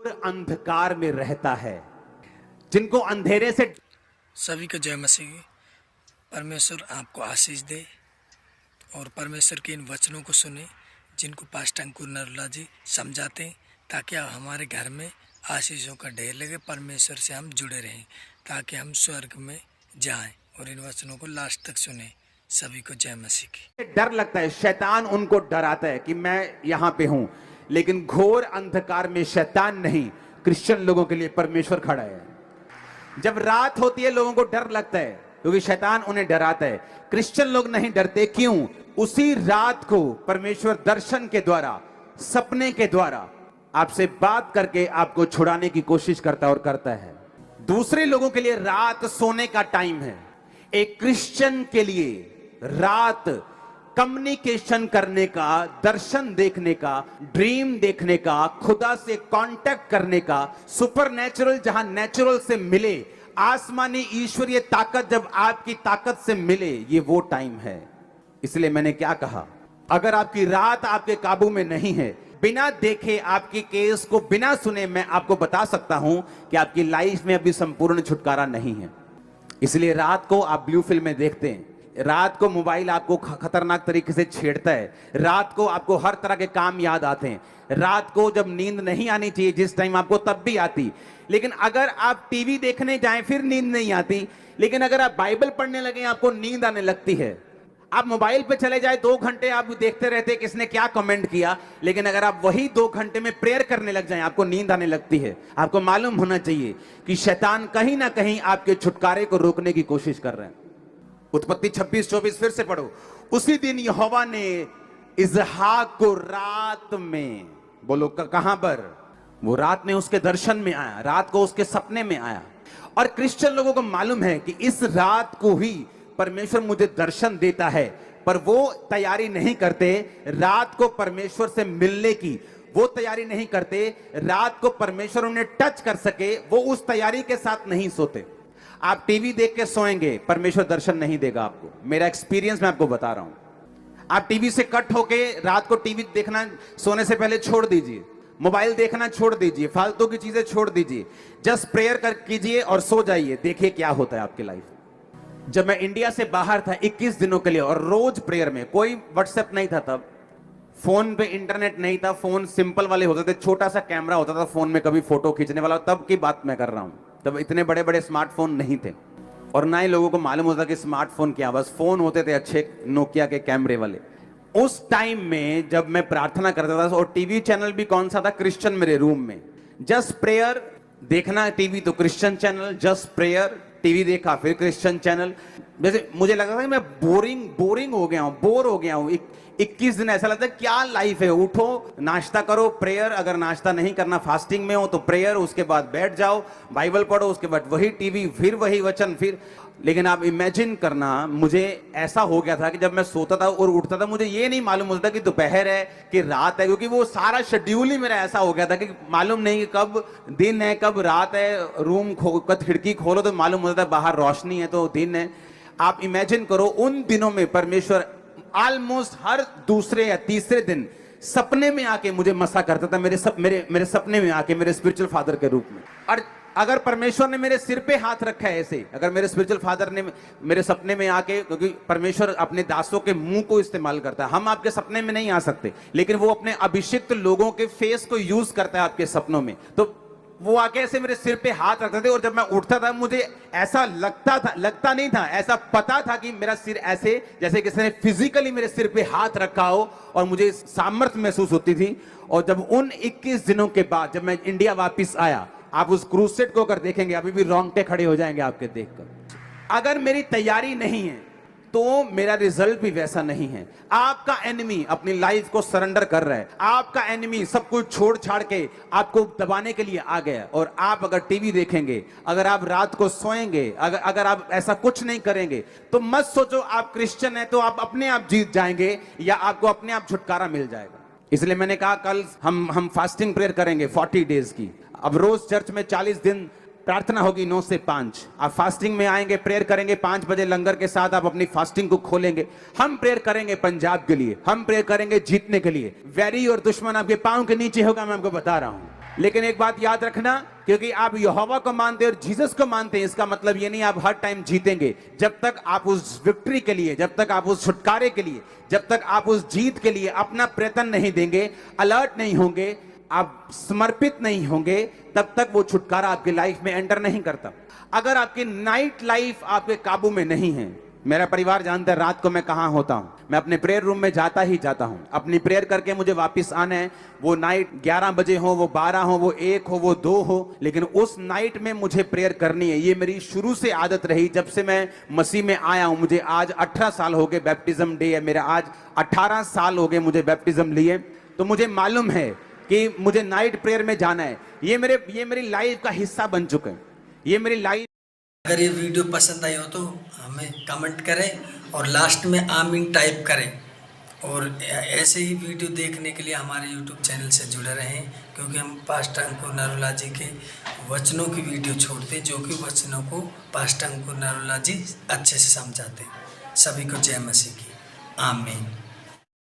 अंधकार में रहता है, जिनको अंधेरे से। सभी को जय मसीह। परमेश्वर आपको आशीष दे और परमेश्वर के इन वचनों को सुने जिनको पास्टर अंकुर नरोला जी समझाते हैं, ताकि हमारे घर में आशीषों का ढेर लगे, परमेश्वर से हम जुड़े रहें, ताकि हम स्वर्ग में जाएं और इन वचनों को लास्ट तक सुने। सभी को जय मसीह की। डर लगता है, शैतान उनको डराता है कि मैं यहां पे हूं, लेकिन घोर अंधकार में शैतान नहीं, क्रिश्चियन लोगों के लिए परमेश्वर खड़ा है। जब रात होती है लोगों को डर लगता है क्योंकि शैतान उन्हें डराता है। क्रिश्चियन लोग नहीं डरते, क्यों? उसी रात को परमेश्वर दर्शन के द्वारा, सपने के द्वारा आपसे बात करके आपको छुड़ाने की कोशिश करता और करता है। दूसरे लोगों के लिए रात सोने का टाइम है, एक क्रिश्चियन के लिए रात कम्युनिकेशन करने का, दर्शन देखने का, ड्रीम देखने का, खुदा से कांटेक्ट करने का, सुपरनेचुरल जहां नेचुरल से मिले, आसमानी ईश्वरीय ताकत जब आपकी ताकत से मिले, ये वो टाइम है। इसलिए मैंने क्या कहा, अगर आपकी रात आपके काबू में नहीं है, बिना देखे आपकी केस को बिना सुने मैं आपको बता सकता हूं कि आपकी लाइफ में अभी संपूर्ण छुटकारा नहीं है। इसलिए रात को आप ब्लू फिल्में देखते हैं, रात को मोबाइल आपको खतरनाक तरीके से छेड़ता है, रात को आपको हर तरह के काम याद आते हैं, रात को जब नींद नहीं आनी चाहिए जिस टाइम आपको तब भी आती। लेकिन अगर आप टीवी देखने जाएं फिर नींद नहीं आती, लेकिन अगर आप बाइबल पढ़ने लगे आपको नींद आने लगती है। आप मोबाइल पे चले जाए 2 घंटे आप देखते रहते हैं किसने क्या कमेंट किया, लेकिन अगर आप वही 2 घंटे में प्रेयर करने लग जाएं आपको नींद आने लगती है। आपको मालूम होना चाहिए कि शैतान कहीं ना कहीं आपके छुटकारे को रोकने की कोशिश कर रहे हैं। उत्पत्ति 26-24 फिर से पढ़ो। उसी दिन यहोवा ने इसहाक को रात में, बोलो कहां पर? वो रात में उसके दर्शन में आया, रात को उसके सपने में आया। और क्रिश्चियन लोगों को मालूम है कि इस रात को ही परमेश्वर मुझे दर्शन देता है, पर वो तैयारी नहीं करते रात को परमेश्वर से मिलने की, वो तैयारी नहीं करते रात को परमेश्वर उन्हें टच कर सके, वो उस तैयारी के साथ नहीं सोते। आप टीवी देख के सोएंगे, परमेश्वर दर्शन नहीं देगा आपको। मेरा एक्सपीरियंस मैं आपको बता रहा हूं। आप टीवी से कट होके रात को टीवी देखना सोने से पहले छोड़ दीजिए, मोबाइल देखना छोड़ दीजिए, फालतू की चीजें छोड़ दीजिए, जस्ट प्रेयर कर कीजिए और सो जाइए। देखिए क्या होता है आपकी लाइफ। जब मैं इंडिया से बाहर था 21 दिनों के लिए और रोज प्रेयर में, कोई व्हाट्सएप नहीं था तब, फोन पे इंटरनेट नहीं था, फोन सिंपल वाले होते थे, छोटा सा कैमरा होता था फोन में, कभी फोटो खींचने वाला, तब की बात मैं कर रहा हूं। तब इतने बड़े बड़े स्मार्टफोन नहीं थे और ना ही लोगों को मालूम होता कि स्मार्टफोन क्या, बस फोन होते थे अच्छे नोकिया के कैमरे वाले। उस टाइम में जब मैं प्रार्थना करता था, और टीवी चैनल भी कौन सा था? क्रिश्चियन मेरे रूम में। जस्ट प्रेयर देखना टीवी तो Christian channel, just prayer TV देखा फिर क्रिश्चियन चैनल। जैसे मुझे लगा था कि मैं बोरिंग हो गया हूं, बोर हो गया हूं। 21 दिन ऐसा लगता है क्या लाइफ है। उठो, नाश्ता करो, प्रेयर, अगर नाश्ता नहीं करना फास्टिंग में हो तो प्रेयर, उसके बाद बैठ जाओ, बाइबल पढ़ो, उसके बाद वही टीवी, फिर वही वचन, फिर। लेकिन आप इमेजिन करना, मुझे ऐसा हो गया था कि जब मैं सोता था और उठता था मुझे ये नहीं मालूम होता कि दोपहर है कि रात है, क्योंकि वो सारा शेड्यूल ही मेरा ऐसा हो गया था कि मालूम नहीं कि कब दिन है कब रात है। रूम खिड़की खोलो तो मालूम होता है बाहर रोशनी है तो दिन है। आप इमेजिन करो उन दिनों में परमेश्वर ऑलमोस्ट हर दूसरे या तीसरे दिन सपने में आके मुझे मसा करता था, मेरे सपने में आके, मेरे स्पिरिचुअल फादर के रूप में। और अगर परमेश्वर ने मेरे सिर पे हाथ रखा है ऐसे, अगर मेरे स्पिरिचुअल फादर ने मेरे सपने में आके, क्योंकि परमेश्वर अपने दासों के मुंह को इस्तेमाल करता है, हम आपके सपने में नहीं आ सकते, लेकिन वो अपने अभिषिक्त लोगों के फेस को यूज करता है आपके सपनों में। तो वो आके ऐसे मेरे सिर पे हाथ रखते थे और जब मैं उठता था मुझे ऐसा लगता नहीं था, ऐसा पता था कि मेरा सिर ऐसे, जैसे किसी ने फिजिकली मेरे सिर पे हाथ रखा हो, और मुझे सामर्थ्य महसूस होती थी। और जब उन 21 दिनों के बाद जब मैं इंडिया वापस आया, आप उस क्रूसेड को अगर देखेंगे अभी भी रोंगटे खड़े हो जाएंगे आपके देखकर। अगर मेरी तैयारी नहीं है तो मेरा रिजल्ट भी वैसा नहीं है। आपका एनिमी अपनी लाइफ को सरेंडर कर रहा है, आपका एनिमी सब कुछ छोड़ छाड़ के आपको दबाने के लिए आ गया। और आप अगर टीवी देखेंगे, अगर आप रात को सोएंगे, अगर आप ऐसा कुछ नहीं करेंगे, तो मत सोचो आप क्रिश्चियन है तो आप अपने आप जीत जाएंगे या आपको अपने आप छुटकारा मिल जाएगा। इसलिए मैंने कहा कल हम फास्टिंग प्रेयर करेंगे 40 डेज की। अब रोज चर्च में 40 दिन प्रार्थना होगी 9 से 5। आप फास्टिंग में आएंगे, प्रेयर करेंगे 5 बजे लंगर के साथ, आप अपनी फास्टिंग को खोलेंगे। हम प्रेयर करेंगे पंजाब के लिए, हम प्रेयर करेंगे जीतने के लिए। वैरी और दुश्मन आपके पांव के नीचे होगा, मैं आपको बता रहा हूं। लेकिन एक बात याद रखना, क्योंकि आप यहोवा को मानते हैं और जीसस को मानते हैं, इसका मतलब ये नहीं आप हर टाइम जीतेंगे। जब तक आप उस विक्ट्री के लिए, जब तक आप उस छुटकारे के लिए, जब तक आप उस जीत के लिए अपना प्रयत्न नहीं देंगे, अलर्ट नहीं होंगे, आप समर्पित नहीं होंगे, तब तक वो छुटकारा आपकी लाइफ में एंटर नहीं करता। अगर आपकी नाइट लाइफ आपके काबू में नहीं है, मेरा परिवार जानता है रात को मैं कहां होता हूं, मैं अपने प्रेयर रूम में जाता ही जाता हूं। अपनी प्रेयर करके मुझे वापस आना है, वो नाइट 11 बजे हो, वो 12 हो, वो 1 हो, वो 2 हो, लेकिन उस नाइट में मुझे प्रेयर करनी है। ये मेरी शुरू से आदत रही, जब से मैं मसीह में आया हूं। मुझे आज 18 साल हो गए, बैप्टिज्म डे है मेरा आज, 18 साल हो गए मुझे बैप्टिज्म लिए। तो मुझे मालूम है कि मुझे नाइट प्रेयर में जाना है। ये मेरी लाइफ का हिस्सा बन चुका है, ये मेरी लाइफ। अगर ये वीडियो पसंद आई हो तो हमें कमेंट करें और लास्ट में आमीन टाइप करें। और ऐसे ही वीडियो देखने के लिए हमारे यूट्यूब चैनल से जुड़े रहें, क्योंकि हम पास्टर अंकुर नरोला जी के वचनों की वीडियो छोड़ते हैं, जो कि वचनों को पास्टर अंकुर नरोला जी अच्छे से समझाते हैं। सभी को जय मसीह की। आमीन।